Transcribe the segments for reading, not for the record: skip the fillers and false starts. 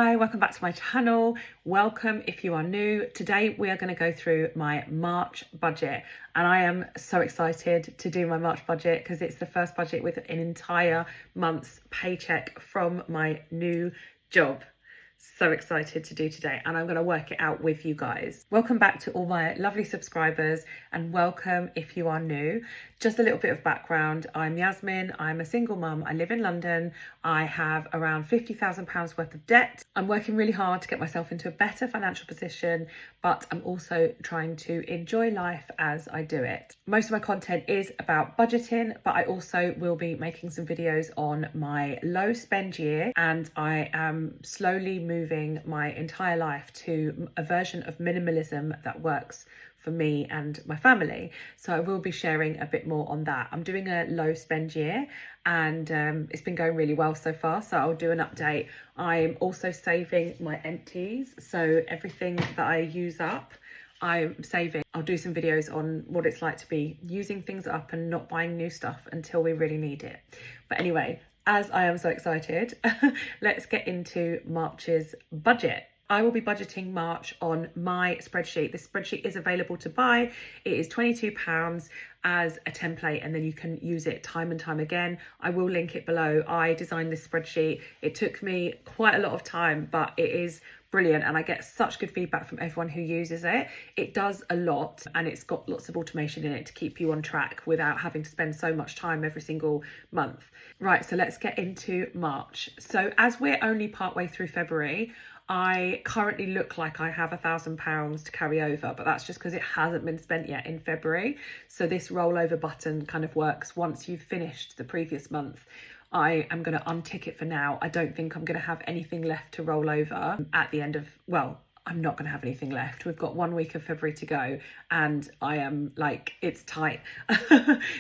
Hi, welcome back to my channel. Welcome if you are new. Today we are going to go through my March budget, and I am so excited to do my March budget because it's the first budget with an entire month's paycheck from my new job. So excited to do today, and I'm going to work it out with you guys. Welcome back to all my lovely subscribers, and welcome if you are new. Just a little bit of background. I'm Yasmine. I'm a single mum. I live in London. I have around £50,000 worth of debt. I'm working really hard to get myself into a better financial position, but I'm also trying to enjoy life as I do it. Most of my content is about budgeting, but I also will be making some videos on my low spend year, and I am slowly moving my entire life to a version of minimalism that works for me and my family. So I will be sharing a bit more on that. I'm doing a low spend year, and it's been going really well so far, so I'll do an update. I'm also saving my empties, so everything that I use up I'm saving. I'll do some videos on what it's like to be using things up and not buying new stuff until we really need it. But anyway, as I am so excited, let's get into March's budget. I will be budgeting March on my spreadsheet. This spreadsheet is available to buy. It is £22 as a template, and then you can use it time and time again. I will link it below. I designed this spreadsheet. It took me quite a lot of time, but it is brilliant, and I get such good feedback from everyone who uses it. It does a lot, and it's got lots of automation in it to keep you on track without having to spend so much time every single month. Right, so let's get into March. So as we're only partway through February, I currently look like I have £1,000 to carry over, but that's just because it hasn't been spent yet in February. So this rollover button kind of works once you've finished the previous month. I am going to untick it for now. I don't think I'm going to have anything left to roll over at the end of, well, I'm not going to have anything left. We've got 1 week of February to go, and I am like, it's tight.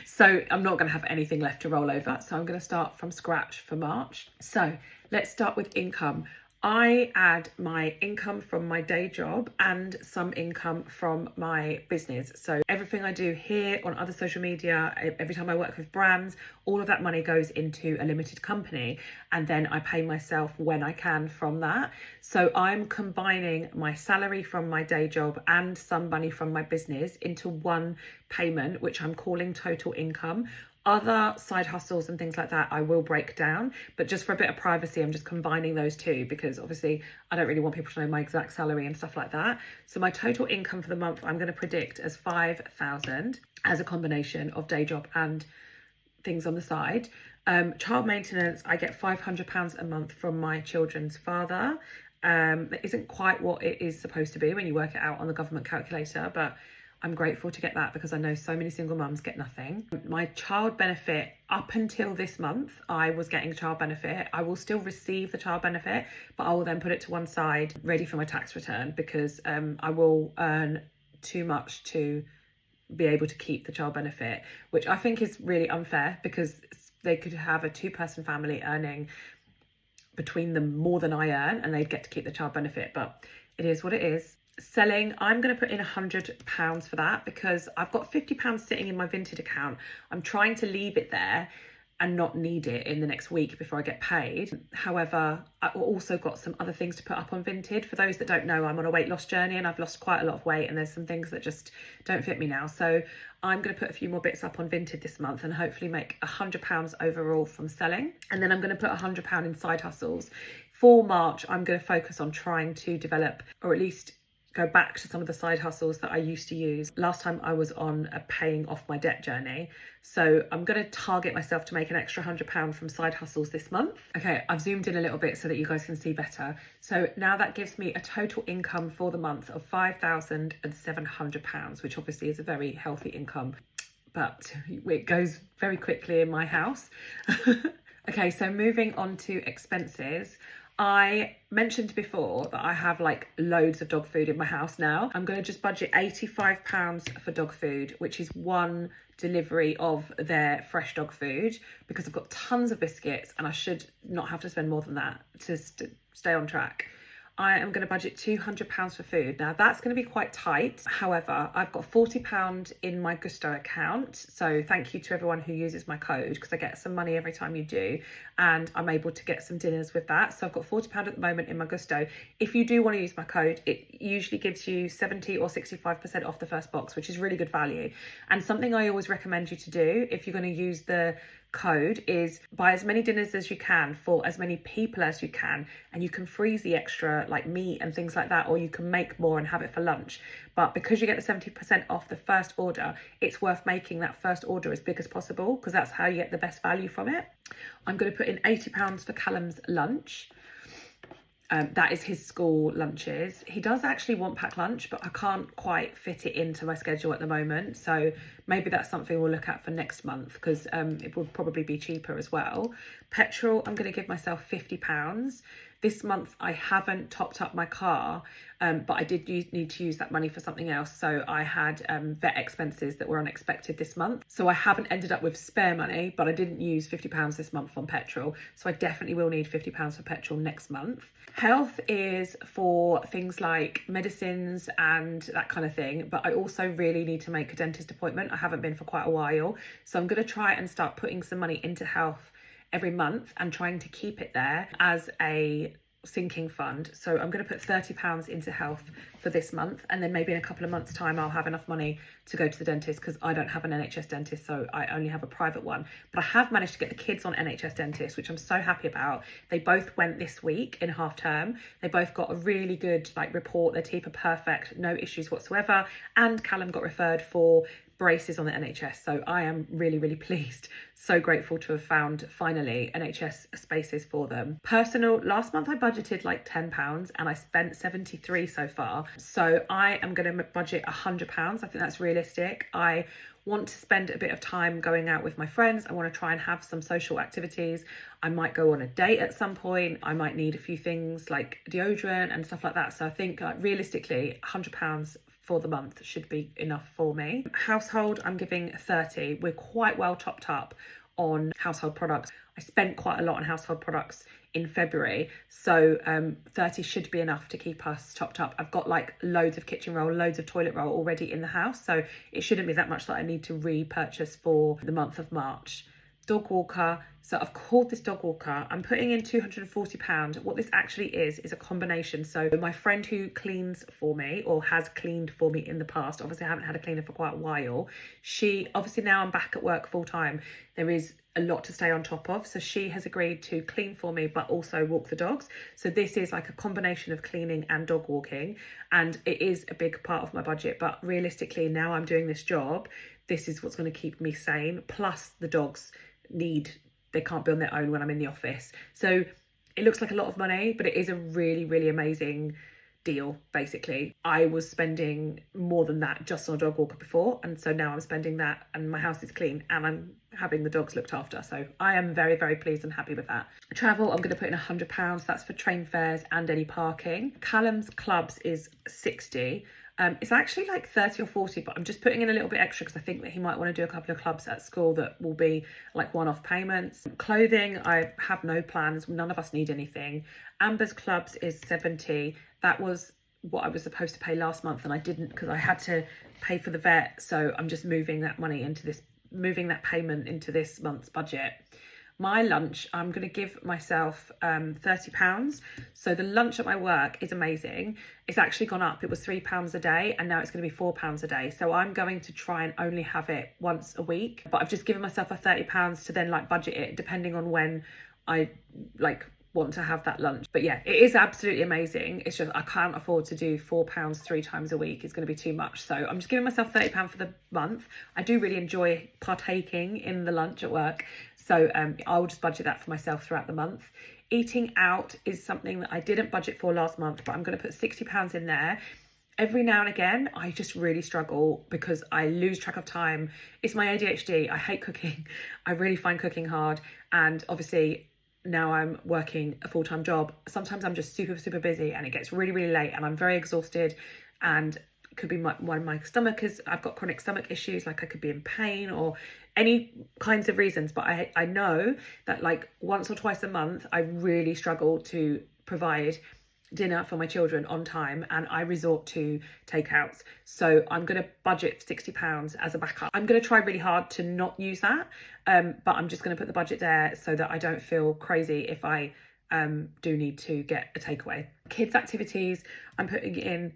So I'm not going to have anything left to roll over. So I'm going to start from scratch for March. So let's start with income. I add my income from my day job and some income from my business. So everything I do here, on other social media, every time I work with brands, all of that money goes into a limited company, and then I pay myself when I can from that. So I'm combining my salary from my day job and some money from my business into one payment, which I'm calling total income. Other side hustles and things like that I will break down, but just for a bit of privacy, I'm just combining those two because obviously I don't really want people to know my exact salary and stuff like that. So my total income for the month I'm going to predict as 5,000 as a combination of day job and things on the side. Child maintenance, I get £500 a month from my children's father. That isn't quite what it is supposed to be when you work it out on the government calculator, but I'm grateful to get that because I know so many single mums get nothing. My child benefit, up until this month, I was getting child benefit. I will still receive the child benefit, but I will then put it to one side, ready for my tax return, because I will earn too much to be able to keep the child benefit, which I think is really unfair because they could have a two-person family earning between them more than I earn, and they'd get to keep the child benefit, but it is what it is. Selling, I'm going to put in £100 for that because I've got £50 sitting in my Vinted account. I'm trying to leave it there and not need it in the next week before I get paid. However, I've also got some other things to put up on Vinted. For those that don't know, I'm on a weight loss journey and I've lost quite a lot of weight, and there's some things that just don't fit me now. So I'm going to put a few more bits up on Vinted this month and hopefully make £100 overall from selling. And then I'm going to put £100 in side hustles. For March, I'm going to focus on trying to develop, or at least go back to some of the side hustles that I used to use. Last time I was on a paying off my debt journey. So I'm going to target myself to make an extra £100 from side hustles this month. Okay, I've zoomed in a little bit so that you guys can see better. So now that gives me a total income for the month of £5,700, which obviously is a very healthy income, but it goes very quickly in my house. Okay, so moving on to expenses. I mentioned before that I have like loads of dog food in my house now. I'm going to just budget £85 for dog food, which is one delivery of their fresh dog food, because I've got tons of biscuits and I should not have to spend more than that to stay on track. I am going to budget £200 for food. Now that's going to be quite tight. However, I've got £40 in my GOUSTO account. So thank you to everyone who uses my code, because I get some money every time you do. And I'm able to get some dinners with that. So I've got £40 at the moment in my GOUSTO. If you do want to use my code, it usually gives you 70 or 65% off the first box, which is really good value. And something I always recommend you to do if you're going to use the code is buy as many dinners as you can for as many people as you can, and you can freeze the extra like meat and things like that, or you can make more and have it for lunch. But because you get the 70% off the first order, it's worth making that first order as big as possible, because that's how you get the best value from it. I'm going to put in £80 for Callum's lunch. That is his school lunches. He does actually want packed lunch, but I can't quite fit it into my schedule at the moment. So maybe that's something we'll look at for next month, because it will probably be cheaper as well. Petrol, I'm going to give myself £50. This month I haven't topped up my car, but I did need to use that money for something else. So I had vet expenses that were unexpected this month. So I haven't ended up with spare money, but I didn't use £50 this month on petrol. So I definitely will need £50 for petrol next month. Health is for things like medicines and that kind of thing, but I also really need to make a dentist appointment. I haven't been for quite a while. So I'm going to try and start putting some money into health every month and trying to keep it there as a sinking fund. So I'm going to put £30 into health for this month, and then maybe in a couple of months time I'll have enough money to go to the dentist, because I don't have an NHS dentist, so I only have a private one. But I have managed to get the kids on NHS dentist, which I'm so happy about. They both went this week in half term. They both got a really good report. Their teeth are perfect, no issues whatsoever, and Callum got referred for braces on the NHS. So I am really, really pleased. So grateful to have found finally NHS spaces for them. Personal, last month I budgeted like £10 and I spent 73 so far. So I am going to budget £100. I think that's realistic. I want to spend a bit of time going out with my friends. I want to try and have some social activities. I might go on a date at some point. I might need a few things like deodorant and stuff like that. So I think realistically £100 for the month should be enough for me. Household, I'm giving 30. We're quite well topped up on household products. I spent quite a lot on household products in February, so 30 should be enough to keep us topped up. I've got like loads of kitchen roll, loads of toilet roll already in the house, so it shouldn't be that much that I need to repurchase for the month of March. Dog walker, so I've called this dog walker. I'm putting in £240. What this actually is a combination. So my friend who cleans for me, or has cleaned for me in the past, obviously I haven't had a cleaner for quite a while, she, obviously now I'm back at work full time, there is a lot to stay on top of, so she has agreed to clean for me but also walk the dogs. So this is like a combination of cleaning and dog walking, and it is a big part of my budget. But realistically, now I'm doing this job, this is what's going to keep me sane. Plus the dogs they can't be on their own when I'm in the office. So it looks like a lot of money, but it is a really, really amazing deal. Basically, I was spending more than that just on a dog walker before, and so now I'm spending that, and my house is clean and I'm having the dogs looked after. So I am very, very pleased and happy with that. Travel, I'm going to put in £100. That's for train fares and any parking. Callum's clubs is 60. It's actually like 30 or 40, but I'm just putting in a little bit extra because I think that he might want to do a couple of clubs at school that will be like one-off payments. Clothing, I have no plans. None of us need anything. Amber's clubs is 70. That was what I was supposed to pay last month, and I didn't because I had to pay for the vet. So I'm just moving that money into this, moving that payment into this month's budget. My lunch, I'm going to give myself £30. So the lunch at my work is amazing. It's actually gone up. It was £3 a day and now it's going to be £4 a day. So I'm going to try and only have it once a week. But I've just given myself a £30 to then like budget it depending on when I like want to have that lunch. But yeah, it is absolutely amazing. It's just I can't afford to do £4 3 times a week. It's going to be too much. So I'm just giving myself £30 for the month. I do really enjoy partaking in the lunch at work. So I will just budget that for myself throughout the month. Eating out is something that I didn't budget for last month, but I'm going to put £60 in there. Every now and again, I just really struggle because I lose track of time. It's my ADHD. I hate cooking. I really find cooking hard. And obviously now I'm working a full-time job. Sometimes I'm just super, super busy and it gets really, really late and I'm very exhausted, and it could be my stomach, because I've got chronic stomach issues, like I could be in pain or any kinds of reasons. But I know that like once or twice a month, I really struggle to provide dinner for my children on time, and I resort to takeouts. So I'm going to budget £60 as a backup. I'm going to try really hard to not use that, but I'm just going to put the budget there so that I don't feel crazy if I do need to get a takeaway. Kids activities, I'm putting in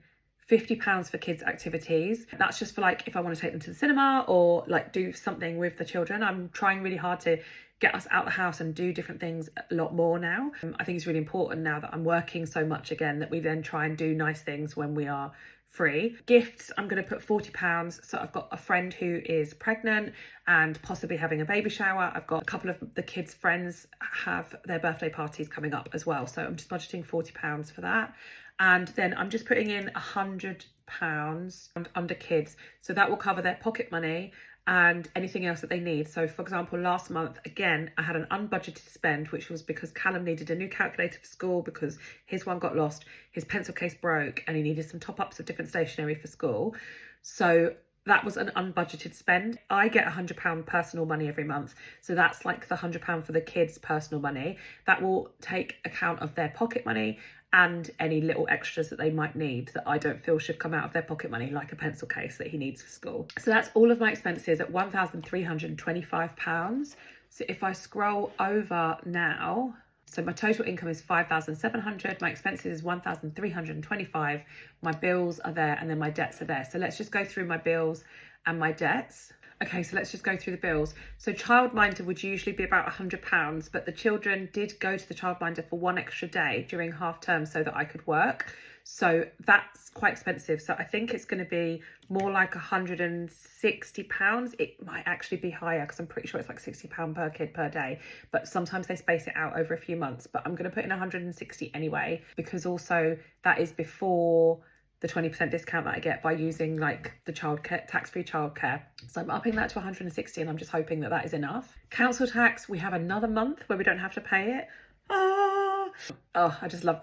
£50 for kids activities. That's just for like if I want to take them to the cinema or like do something with the children. I'm trying really hard to get us out the house and do different things a lot more now. I think it's really important now that I'm working so much again that we then try and do nice things when we are free. Gifts, I'm going to put £40. So I've got a friend who is pregnant and possibly having a baby shower. I've got a couple of the kids' friends have their birthday parties coming up as well. So I'm just budgeting £40 for that. And then I'm just putting in £100 under kids. So that will cover their pocket money and anything else that they need. So for example, last month, again, I had an unbudgeted spend, which was because Callum needed a new calculator for school because his one got lost, his pencil case broke, and he needed some top-ups of different stationery for school. So that was an unbudgeted spend. I get £100 personal money every month. So that's like the £100 for the kids' personal money. That will take account of their pocket money and any little extras that they might need that I don't feel should come out of their pocket money, like a pencil case that he needs for school. So that's all of my expenses at £1,325. So if I scroll over now, so my total income is 5,700, my expenses is 1,325, my bills are there, and then my debts are there. So let's just go through my bills and my debts. Okay, so let's just go through the bills. So childminder would usually be about £100, but the children did go to the childminder for one extra day during half term so that I could work. So that's quite expensive. So I think it's going to be more like £160. It might actually be higher because I'm pretty sure it's like £60 per kid per day. But sometimes they space it out over a few months. But I'm going to put in 160 anyway, because also that is before the 20% discount that I get by using like the childcare, tax-free childcare. So I'm upping that to 160 and I'm just hoping that that is enough. Council tax, we have another month where we don't have to pay it. Oh, I just love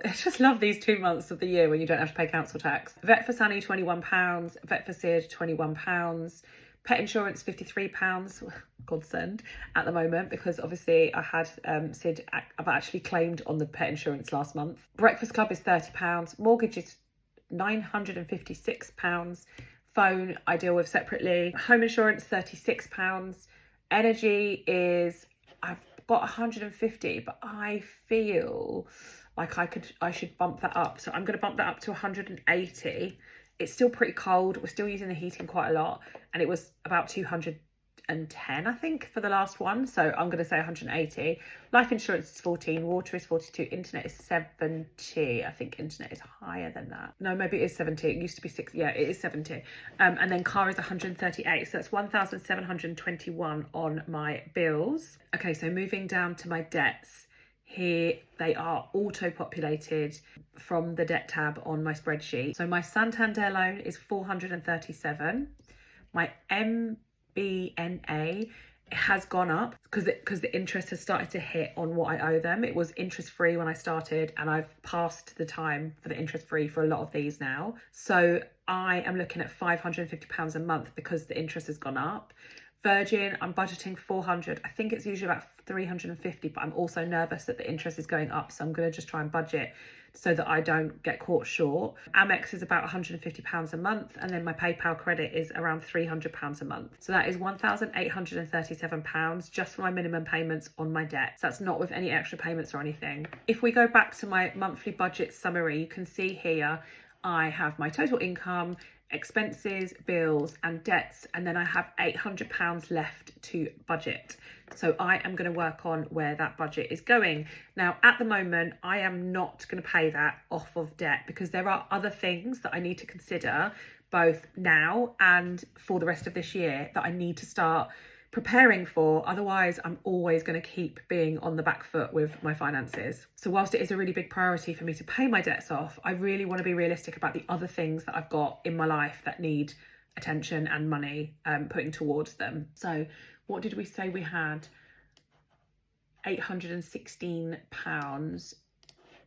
these 2 months of the year when you don't have to pay council tax. Vet for Sunny, £21. Vet for Sid, £21. Pet insurance, £53. Godsend at the moment, because obviously I had Sid, I've actually claimed on the pet insurance last month. Breakfast club is £30. Mortgage is £956. Phone I deal with separately. Home insurance, £36. Energy is, I've got 150, but I feel like I should bump that up. So I'm going to bump that up to 180. It's still pretty cold. We're still using the heating quite a lot, and it was about 210, I think, for the last one. So I'm going to say 180. Life insurance is 14. Water is 42. Internet is 70. I think internet is higher than that. No, maybe it is 70. It used to be 6. Yeah, it is 70. And then car is 138. So that's 1,721 on my bills. Okay, so moving down to my debts. Here they are auto-populated from the debt tab on my spreadsheet. So my Santander loan is 437. My MBNA has gone up because the interest has started to hit on what I owe them. It was interest free when I started, and I've passed the time for the interest free for a lot of these now. So I am looking at £550 a month because the interest has gone up. Virgin, I'm budgeting 400. I think it's usually about 350, but I'm also nervous that the interest is going up, so I'm going to just try and budget so that I don't get caught short. Amex is about £150 a month, and then my PayPal credit is around £300 a month. So that is £1,837 just for my minimum payments on my debt. So that's not with any extra payments or anything. If we go back to my monthly budget summary, you can see here I have my total income, expenses, bills and debts, and then I have £800 left to budget. So I am going to work on where that budget is going. Now, at the moment, I am not going to pay that off of debt because there are other things that I need to consider both now and for the rest of this year that I need to start preparing for. Otherwise, I'm always going to keep being on the back foot with my finances. So whilst it is a really big priority for me to pay my debts off, I really want to be realistic about the other things that I've got in my life that need attention and money putting towards them. So what did we say we had? £816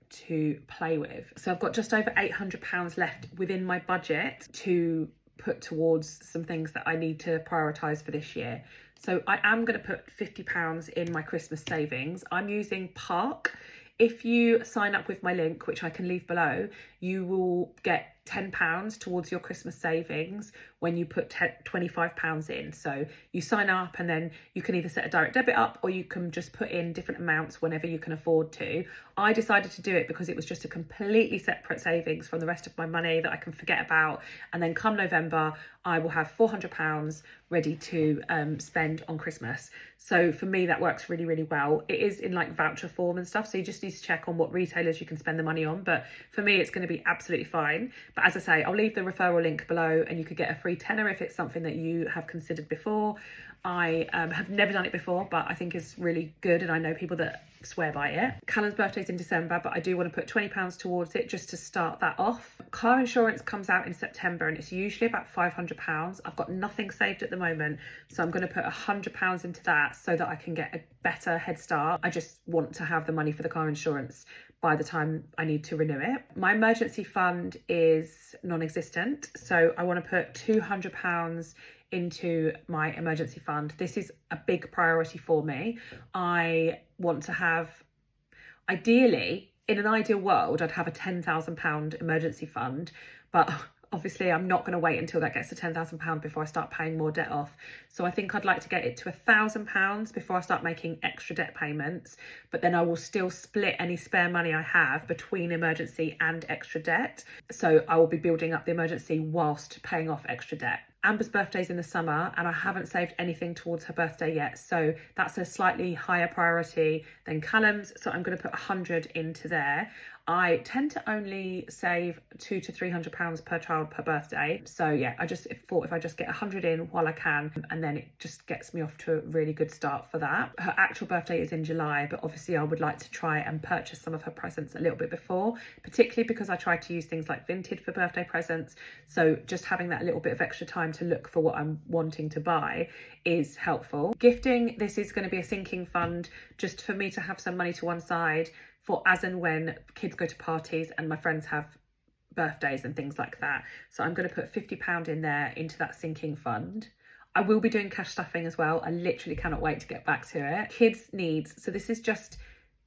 to play with. So I've got just over £800 left within my budget to put towards some things that I need to prioritise for this year. So I am going to put £50 in my Christmas savings. I'm using Park. If you sign up with my link, which I can leave below, you will get £10 towards your Christmas savings when you put £25 in. So you sign up and then you can either set a direct debit up or you can just put in different amounts whenever you can afford to. I decided to do it because it was just a completely separate savings from the rest of my money that I can forget about. And then come November, I will have £400 ready to spend on Christmas. So for me, that works really, really well. It is in like voucher form and stuff, so you just need to check on what retailers you can spend the money on. But for me, it's going to be absolutely fine. But as I say, I'll leave the referral link below and you could get a free tenner if it's something that you have considered before. I have never done it before, but I think it's really good and I know people that swear by it. Callum's birthday's in December, but I do want to put £20 towards it just to start that off. Car insurance comes out in September and it's usually about £500. I've got nothing saved at the moment, so I'm going to put £100 into that so that I can get a better head start. I just want to have the money for the car insurance by the time I need to renew it. My emergency fund is non-existent, so I want to put £200 into my emergency fund. This is a big priority for me. I want to have, ideally, in an ideal world, I'd have a £10,000 emergency fund, but obviously I'm not going to wait until that gets to £10,000 before I start paying more debt off. So I think I'd like to get it to £1,000 before I start making extra debt payments, but then I will still split any spare money I have between emergency and extra debt. So I will be building up the emergency whilst paying off extra debt. Amber's birthday's in the summer and I haven't saved anything towards her birthday yet, so that's a slightly higher priority than Callum's, so I'm going to put 100 into there. I tend to only save £200 to £300 per child per birthday, so yeah, I just thought if I just get 100 in while I can, and then it just gets me off to a really good start for that. Her actual birthday is in July, but obviously I would like to try and purchase some of her presents a little bit before, particularly because I try to use things like Vinted for birthday presents, so just having that little bit of extra time to look for what I'm wanting to buy is helpful. Gifting, this is going to be a sinking fund just for me to have some money to one side for as and when kids go to parties and my friends have birthdays and things like that. So I'm going to put £50 in there into that sinking fund. I will be doing cash stuffing as well. I literally cannot wait to get back to it. Kids needs, so this is just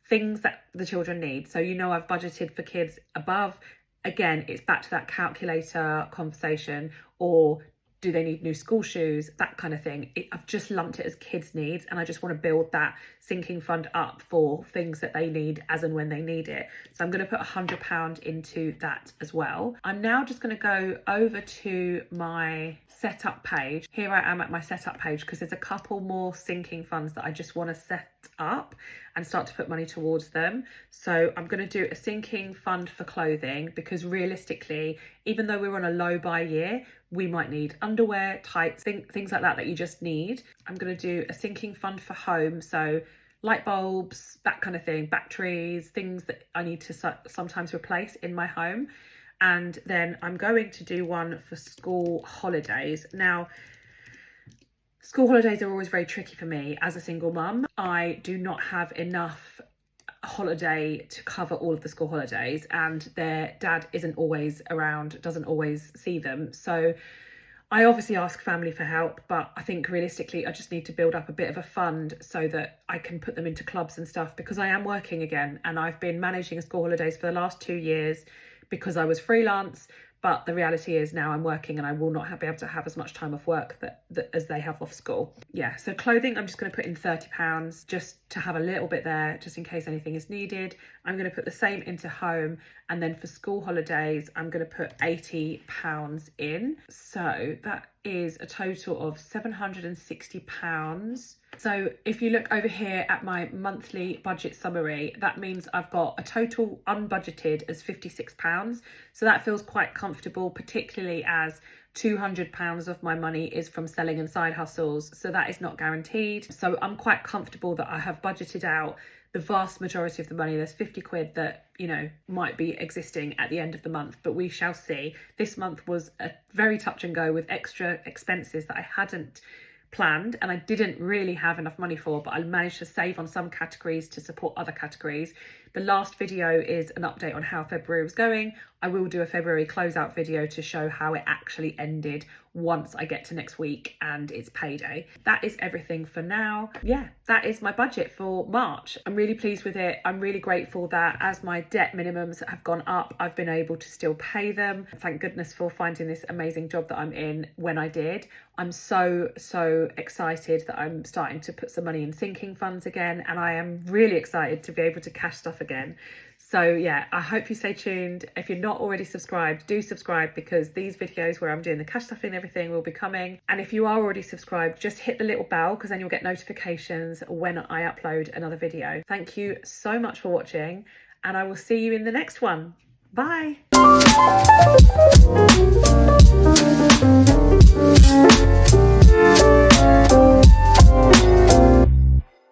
things that the children need. So you know I've budgeted for kids above. Again, it's back to that calculator conversation, or do they need new school shoes, that kind of thing. I've just lumped it as kids needs, and I just want to build that sinking fund up for things that they need as and when they need it. So I'm going to put £100 into that as well. I'm now just going to go over to my setup page. Here I am at my setup page because there's a couple more sinking funds that I just want to set up and start to put money towards them. So I'm going to do a sinking fund for clothing because realistically, even though we're on a low buy year, we might need underwear, tights, things like that you just need. I'm going to do a sinking fund for home. So light bulbs, that kind of thing, batteries, things that I need to sometimes replace in my home. And then I'm going to do one for school holidays. Now, school holidays are always very tricky for me as a single mum. I do not have enough holiday to cover all of the school holidays, and their dad isn't always around, doesn't always see them. So I obviously ask family for help, but I think realistically I just need to build up a bit of a fund so that I can put them into clubs and stuff, because I am working again and I've been managing school holidays for the last 2 years because I was freelance. But the reality is now I'm working and I will not be able to have as much time off work as they have off school. Yeah, so clothing, I'm just going to put in £30 just to have a little bit there, just in case anything is needed. I'm going to put the same into home. And then for school holidays, I'm going to put £80 in. So that is a total of £760. So if you look over here at my monthly budget summary, that means I've got a total unbudgeted as £56. So that feels quite comfortable, particularly as £200 of my money is from selling and side hustles. So that is not guaranteed. So I'm quite comfortable that I have budgeted out the vast majority of the money. There's 50 quid that, you know, might be existing at the end of the month, but we shall see. This month was a very touch and go with extra expenses that I hadn't planned and I didn't really have enough money for, but I managed to save on some categories to support other categories. The last video is an update on how February was going. I will do a February closeout video to show how it actually ended once I get to next week and it's payday. That is everything for now. Yeah, that is my budget for March. I'm really pleased with it. I'm really grateful that as my debt minimums have gone up, I've been able to still pay them. Thank goodness for finding this amazing job that I'm in when I did. I'm so excited that I'm starting to put some money in sinking funds again, and I am really excited to be able to cash stuff again. So yeah, I hope you stay tuned. If you're not already subscribed, do subscribe, because these videos where I'm doing the cash stuff and everything will be coming. And if you are already subscribed, just hit the little bell, because then you'll get notifications when I upload another video. Thank you so much for watching, and I will see you in the next one. Bye.